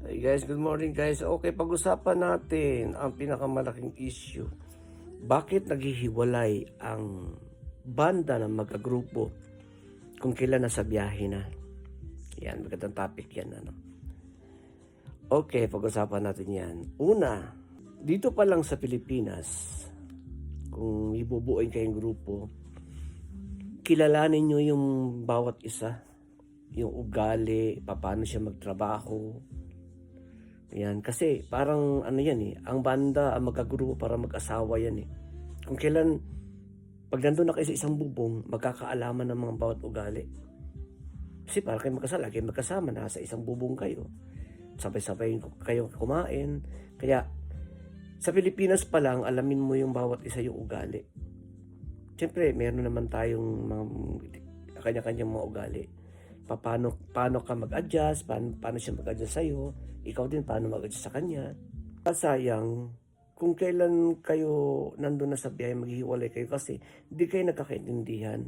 Hey guys, good morning guys. Okay, pag-usapan natin ang pinakamalaking issue. Bakit naghihiwalay ang banda ng magkagrupo kung kailan nasa biyahe na? Yan, magandang topic yan. Okay, pag-usapan natin yan. Una, dito pa lang sa Pilipinas, kung ibubuoy kayong grupo, kilalanin nyo yung bawat isa. Yung ugali, paano siya magtrabaho. Yan, kasi parang ano yan ang banda, ang magkagrupo para mag-asawa yan Kung kailan, pag nandun na kayo sa isang bubong, magkakaalaman ng mga bawat ugali. Kasi para kayo magkasala, kayo magkasama, nasa isang bubong kayo. Sabay-sabay kayo kumain. Kaya, sa Pilipinas pa lang, alamin mo yung bawat isa yung ugali. Siyempre, meron naman tayong mga kanya-kanyang mga ugali. Paano ka mag-adjust, paano siya mag-adjust sa'yo, ikaw din paano mag-adjust sa kanya. Sayang, kung kailan kayo nandun na sa biyahe, maghihiwalay kayo kasi hindi kayo nagkakaintindihan.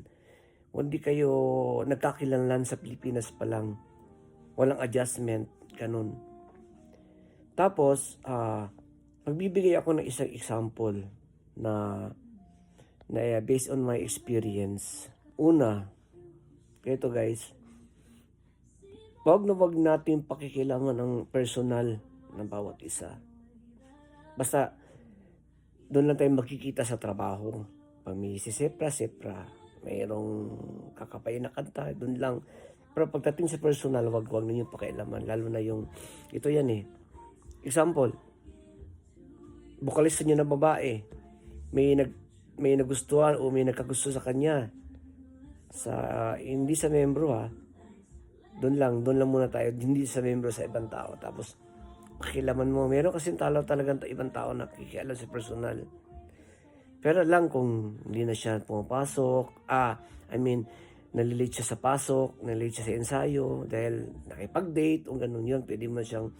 O hindi kayo nagkakilanlan sa Pilipinas pa lang. Walang adjustment, ganun. Tapos, magbibigay ako ng isang example na based on my experience. Una, ito guys, wag natin pakikilaman ang personal ng bawat isa. Basta, doon lang tayo makikita sa trabaho. Pag may sisepra, mayroong kakapay na kanta, doon lang. Pero pagdating sa personal, wag ninyo pakialaman. Lalo na yung, ito yan Example, bukalista nyo na babae, may nagustuhan o may nagkagusto sa kanya. Hindi sa membro doon lang muna tayo, hindi sa membro, sa ibang tao. Tapos, pakilaman mo. Meron kasing talagang ibang tao na kikialam sa personal. Pero lang kung hindi na siya pumapasok, nalilate siya sa pasok, nalilate siya sa ensayo, dahil nakipag-date, o ganun yun, pwede mo siyang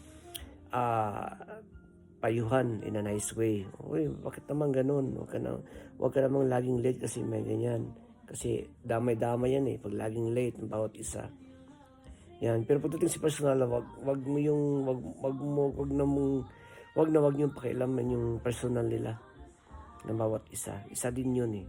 payuhan in a nice way. Uy, bakit naman ganun? Huwag ka namang laging late kasi may ganyan. Kasi damay-damay yan pag laging late ng bawat isa. Yan, pero pagdating sa personal, wag niyong pakialaman yung personal nila ng bawat isa. Isa din yun